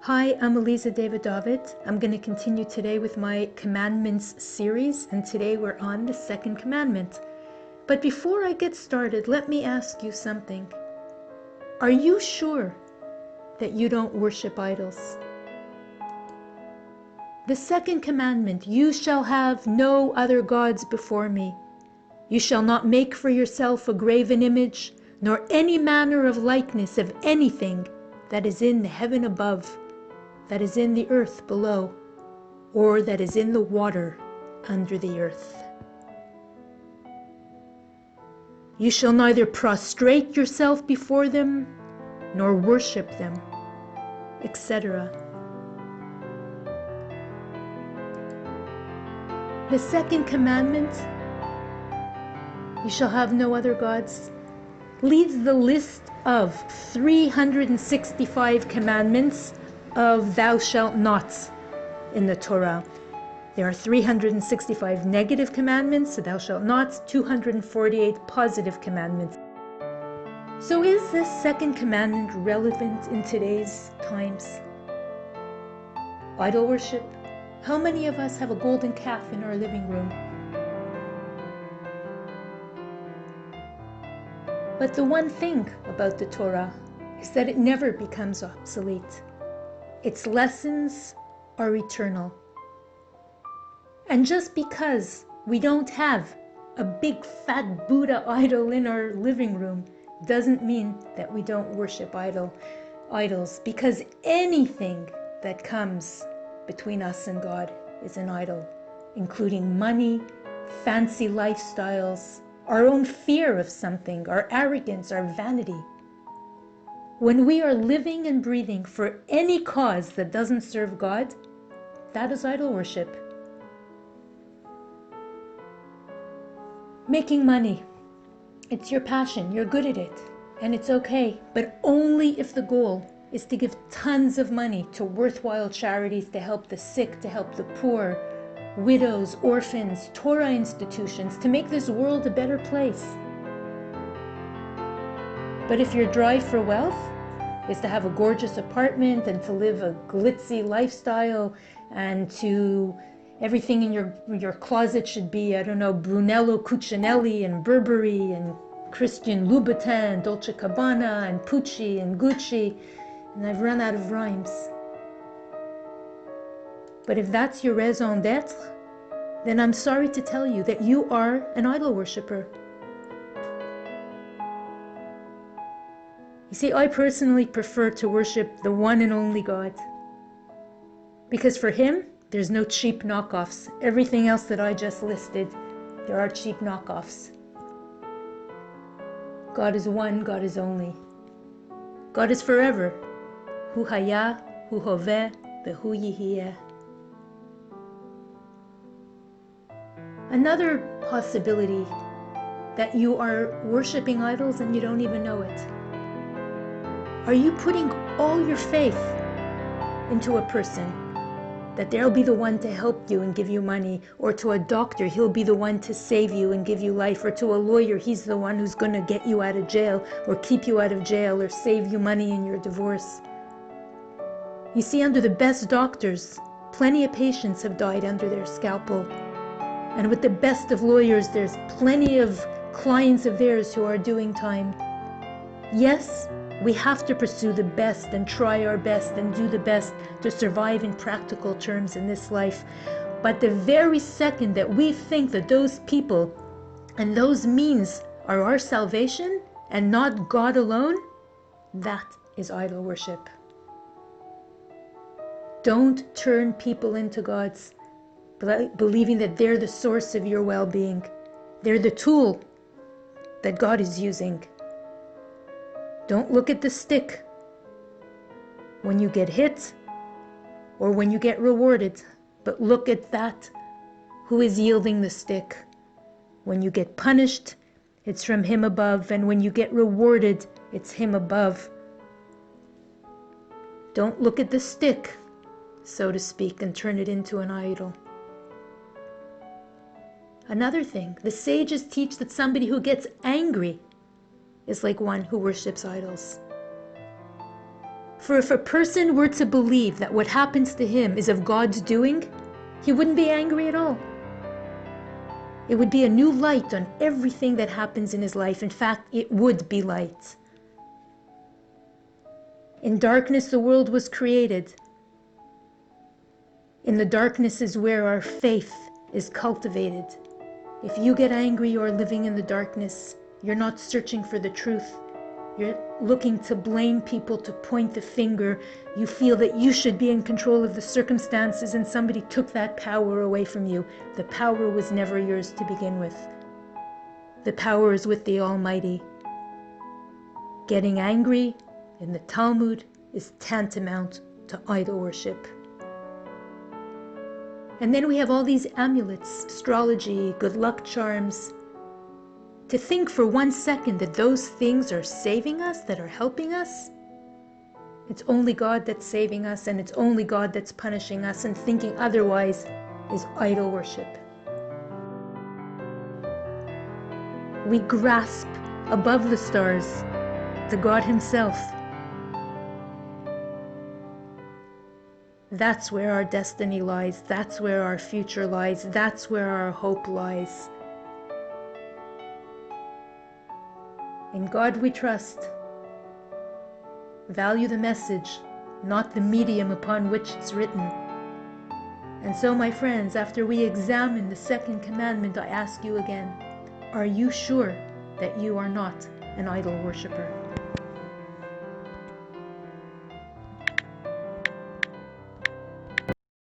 Hi, I'm Eliza David. I'm going to continue today with my commandments series, and today we're on the second commandment. But before I get started, let me ask you something. Are you sure that you don't worship idols? The second commandment, you shall have no other gods before me. You shall not make for yourself a graven image, nor any manner of likeness of anything that is in the heaven above, that is in the earth below, or that is in the water under the earth. You shall neither prostrate yourself before them, nor worship them, etc. The second commandment, you shall have no other gods, leads the list of 365 commandments of thou shalt nots in the Torah. There are 365 negative commandments, thou shalt nots, 248 positive commandments. So is this second commandment relevant in today's times? Idol worship. How many of us have a golden calf in our living room? But the one thing about the Torah is that it never becomes obsolete. Its lessons are eternal. And just because we don't have a big fat Buddha idol in our living room doesn't mean that we don't worship idols, because anything that comes between us and God is an idol, including money, fancy lifestyles, our own fear of something, our arrogance, our vanity. When we are living and breathing for any cause that doesn't serve God, that is idol worship. Making money, it's your passion, you're good at it, and it's okay, but only if the goal is to give tons of money to worthwhile charities to help the sick, to help the poor, widows, orphans, Torah institutions, to make this world a better place. But if your drive for wealth is to have a gorgeous apartment and to live a glitzy lifestyle and to everything in your closet should be, I don't know, Brunello Cucinelli and Burberry and Christian Louboutin, Dolce Gabbana and Pucci and Gucci, and I've run out of rhymes. But if that's your raison d'etre, then I'm sorry to tell you that you are an idol worshiper. You see, I personally prefer to worship the one and only God, because for Him, there's no cheap knockoffs. Everything else that I just listed, there are cheap knockoffs. God is one, God is only. God is forever. Hu haya, hu hoveh, vehu yihiyeh. Another possibility that you are worshiping idols and you don't even know it. Are you putting all your faith into a person? That they'll be the one to help you and give you money, or to a doctor, he'll be the one to save you and give you life, or to a lawyer, he's the one who's going to get you out of jail or keep you out of jail or save you money in your divorce. You see, under the best doctors, plenty of patients have died under their scalpel. And with the best of lawyers, there's plenty of clients of theirs who are doing time. Yes, we have to pursue the best and try our best and do the best to survive in practical terms in this life. But the very second that we think that those people and those means are our salvation and not God alone, that is idol worship. Don't turn people into gods, believing that they're the source of your well-being. They're the tool that God is using. Don't look at the stick when you get hit or when you get rewarded, but look at that who is yielding the stick. When you get punished, it's from Him above, and when you get rewarded, it's Him above. Don't look at the stick, so to speak, and turn it into an idol. Another thing, the sages teach that somebody who gets angry is like one who worships idols. For if a person were to believe that what happens to him is of God's doing, he wouldn't be angry at all. It would be a new light on everything that happens in his life. In fact, it would be light. In darkness the world was created. In the darkness is where our faith is cultivated. If you get angry, you're living in the darkness. You're not searching for the truth. You're looking to blame people, to point the finger. You feel that you should be in control of the circumstances and somebody took that power away from you. The power was never yours to begin with. The power is with the Almighty. Getting angry in the Talmud is tantamount to idol worship. And then we have all these amulets, astrology, good luck charms. To think for 1 second that those things are saving us, that are helping us, it's only God that's saving us, and it's only God that's punishing us, and thinking otherwise is idol worship. We grasp above the stars to God Himself. That's where our destiny lies. That's where our future lies. That's where our hope lies. In God we trust. Value the message, not the medium upon which it's written. And so, my friends, after we examine the second commandment, I ask you again, are you sure that you are not an idol worshiper?